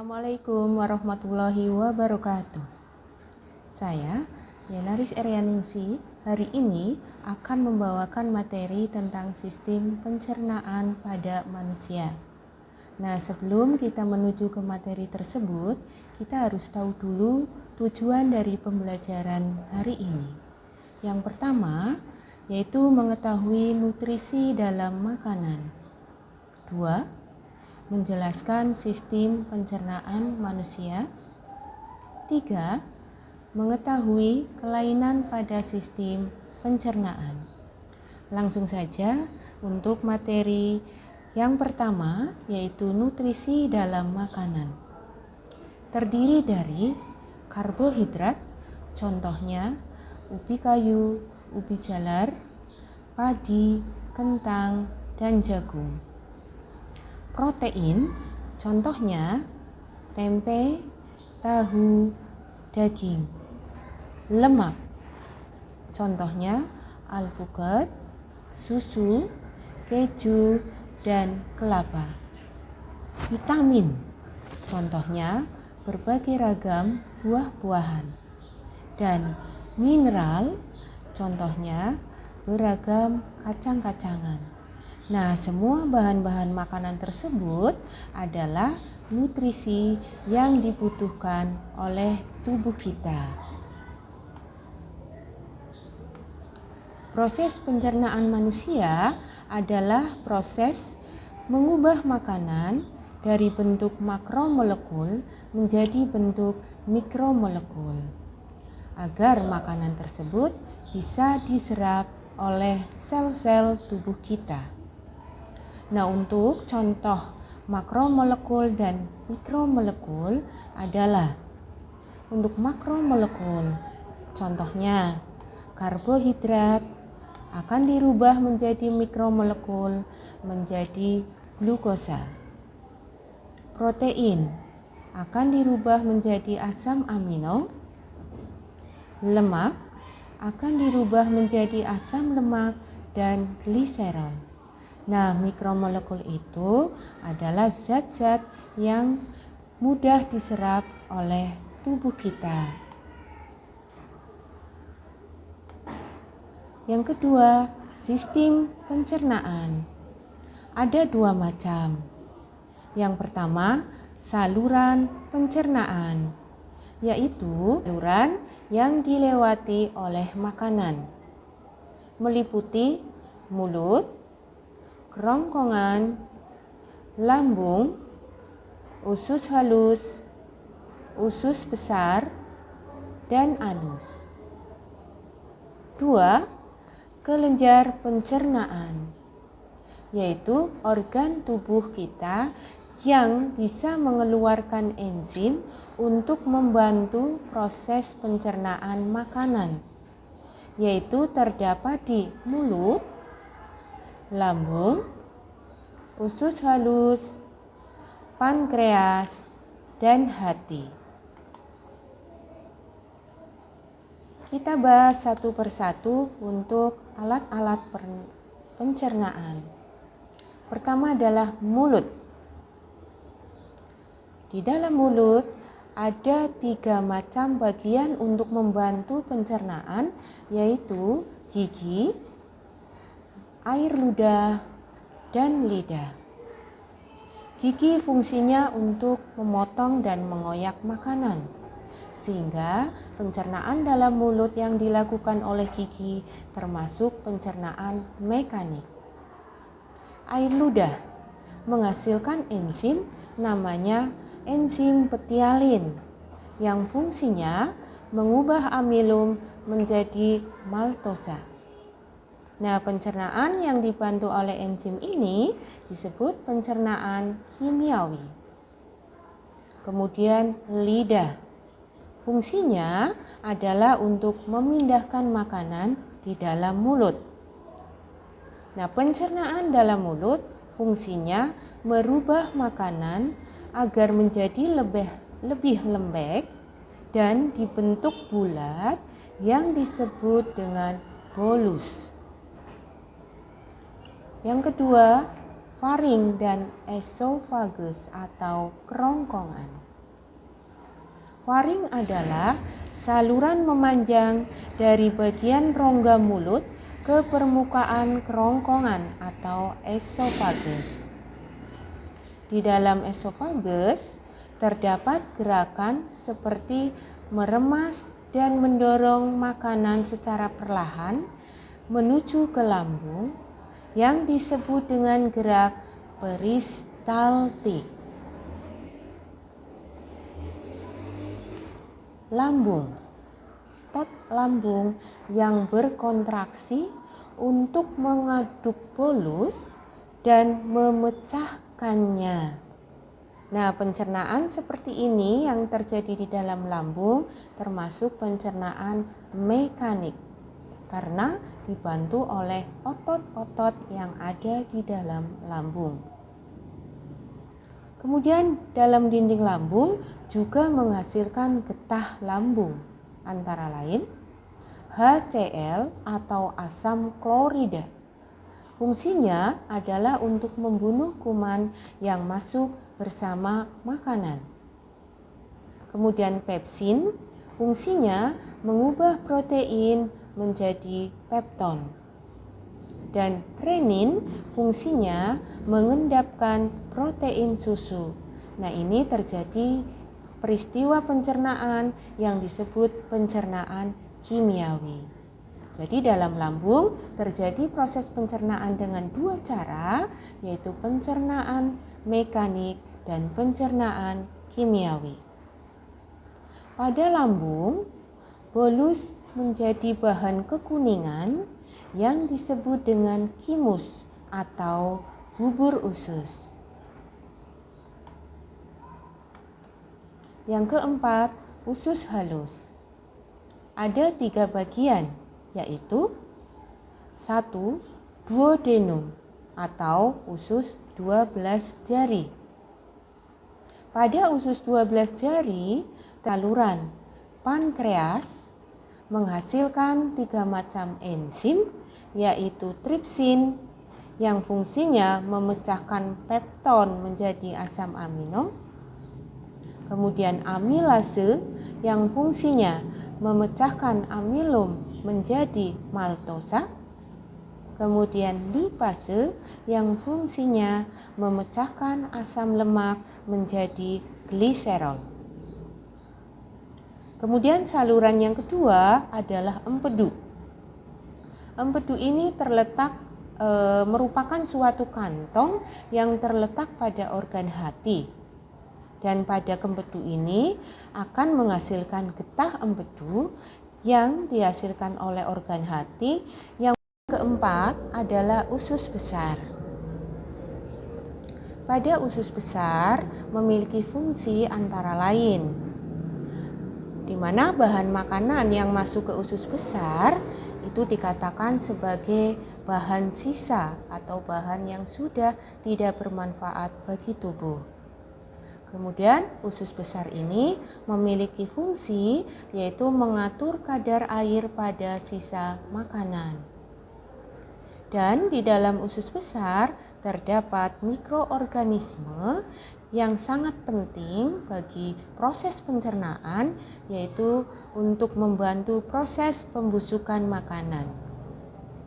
Assalamualaikum warahmatullahi wabarakatuh. Saya, Yenaris Erianingsi, hari ini akan membawakan materi tentang sistem pencernaan pada manusia. Nah, sebelum kita menuju ke materi tersebut, kita harus tahu dulu tujuan dari pembelajaran hari ini. Yang pertama, yaitu mengetahui nutrisi dalam makanan. 2. Menjelaskan sistem pencernaan manusia. 3. Mengetahui kelainan pada sistem pencernaan. Langsung saja untuk materi yang pertama, yaitu nutrisi dalam makanan. Terdiri dari karbohidrat, contohnya ubi kayu, ubi jalar, padi, kentang, dan jagung. Protein, contohnya tempe, tahu, daging. Lemak, contohnya alpukat, susu, keju, dan kelapa. Vitamin, contohnya berbagai ragam buah-buahan. Dan mineral, contohnya beragam kacang-kacangan. Nah, semua bahan-bahan makanan tersebut adalah nutrisi yang dibutuhkan oleh tubuh kita. Proses pencernaan manusia adalah proses mengubah makanan dari bentuk makromolekul menjadi bentuk mikromolekul agar makanan tersebut bisa diserap oleh sel-sel tubuh kita. Nah, untuk contoh makromolekul dan mikromolekul adalah untuk makromolekul, contohnya karbohidrat akan dirubah menjadi mikromolekul menjadi glukosa. Protein akan dirubah menjadi asam amino. Lemak akan dirubah menjadi asam lemak dan gliserol. Nah, mikromolekul itu adalah zat-zat yang mudah diserap oleh tubuh kita. Yang kedua, sistem pencernaan. Ada dua macam. Yang pertama, saluran pencernaan, yaitu saluran yang dilewati oleh makanan, meliputi mulut, kerongkongan, lambung, usus halus, usus besar, dan anus. 2. Kelenjar pencernaan, yaitu organ tubuh kita yang bisa mengeluarkan enzim untuk membantu proses pencernaan makanan, yaitu terdapat di mulut, lambung, usus halus, pankreas, dan hati. Kita bahas satu persatu untuk alat-alat pencernaan. Pertama adalah mulut. Di dalam mulut ada 3 macam bagian untuk membantu pencernaan, yaitu gigi, air ludah, dan lidah. Gigi fungsinya untuk memotong dan mengoyak makanan, sehingga pencernaan dalam mulut yang dilakukan oleh gigi termasuk pencernaan mekanik. Air ludah menghasilkan enzim namanya enzim petialin yang fungsinya mengubah amilum menjadi maltosa. Nah, pencernaan yang dibantu oleh enzim ini disebut pencernaan kimiawi. Kemudian lidah. Fungsinya adalah untuk memindahkan makanan di dalam mulut. Nah, pencernaan dalam mulut fungsinya merubah makanan agar menjadi lebih lembek dan dibentuk bulat yang disebut dengan bolus. Yang kedua, faring dan esofagus atau kerongkongan. Faring adalah saluran memanjang dari bagian rongga mulut ke permukaan kerongkongan atau esofagus. Di dalam esofagus terdapat gerakan seperti meremas dan mendorong makanan secara perlahan menuju ke lambung yang disebut dengan gerak peristaltik. Lambung, otot lambung yang berkontraksi untuk mengaduk bolus dan memecahkannya. Nah, pencernaan seperti ini yang terjadi di dalam lambung termasuk pencernaan mekanik karena dibantu oleh otot-otot yang ada di dalam lambung. Kemudian dalam dinding lambung juga menghasilkan getah lambung, antara lain HCl atau asam klorida. Fungsinya adalah untuk membunuh kuman yang masuk bersama makanan. Kemudian pepsin, fungsinya mengubah protein menjadi pepton. Dan renin fungsinya mengendapkan protein susu. Nah, ini terjadi peristiwa pencernaan yang disebut pencernaan kimiawi. Jadi dalam lambung terjadi proses pencernaan dengan dua cara, yaitu pencernaan mekanik dan pencernaan kimiawi. Pada lambung, bolus menjadi bahan kekuningan yang disebut dengan kimus atau bubur usus. Yang keempat, usus halus. Ada 3 bagian, yaitu 1. Duodenum atau usus 12 jari. Pada usus 12 jari, saluran pankreas menghasilkan 3 macam enzim, yaitu tripsin yang fungsinya memecahkan pepton menjadi asam amino, kemudian amilase yang fungsinya memecahkan amilum menjadi maltosa, kemudian lipase yang fungsinya memecahkan asam lemak menjadi gliserol. Kemudian saluran yang kedua adalah empedu. Empedu ini merupakan suatu kantong yang terletak pada organ hati. Dan pada empedu ini akan menghasilkan getah empedu yang dihasilkan oleh organ hati. Yang keempat adalah usus besar. Pada usus besar memiliki fungsi antara lain, di mana bahan makanan yang masuk ke usus besar itu dikatakan sebagai bahan sisa atau bahan yang sudah tidak bermanfaat bagi tubuh. Kemudian usus besar ini memiliki fungsi yaitu mengatur kadar air pada sisa makanan. Dan di dalam usus besar terdapat mikroorganisme yang sangat penting bagi proses pencernaan, yaitu untuk membantu proses pembusukan makanan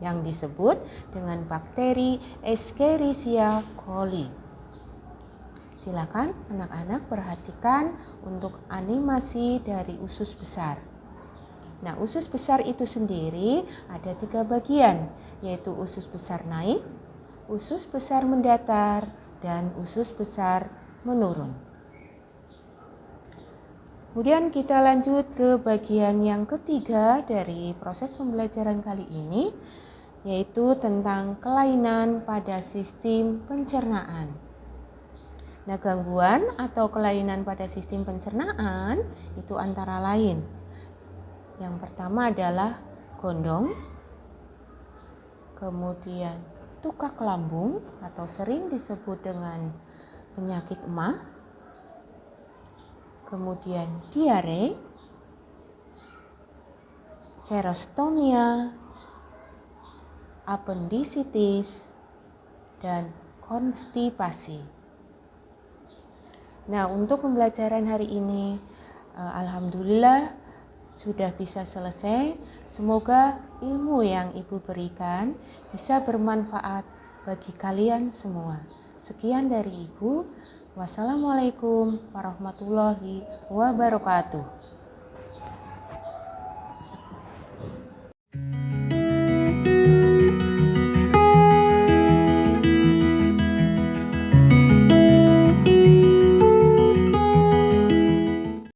yang disebut dengan bakteri Escherichia coli. Silakan anak-anak perhatikan untuk animasi dari usus besar. Nah, usus besar itu sendiri ada 3 bagian, yaitu usus besar naik, usus besar mendatar, dan usus besar menurun. Kemudian kita lanjut ke bagian yang ketiga dari proses pembelajaran kali ini, yaitu tentang kelainan pada sistem pencernaan. Nah, gangguan atau kelainan pada sistem pencernaan itu antara lain. Yang pertama adalah gondong, kemudian tukak lambung atau sering disebut dengan penyakit emah, kemudian diare, serostomia, apendisitis, dan konstipasi. Nah, untuk pembelajaran hari ini Alhamdulillah sudah bisa selesai. Semoga ilmu yang Ibu berikan bisa bermanfaat bagi kalian semua. Sekian dari Ibu. Wassalamualaikum warahmatullahi wabarakatuh.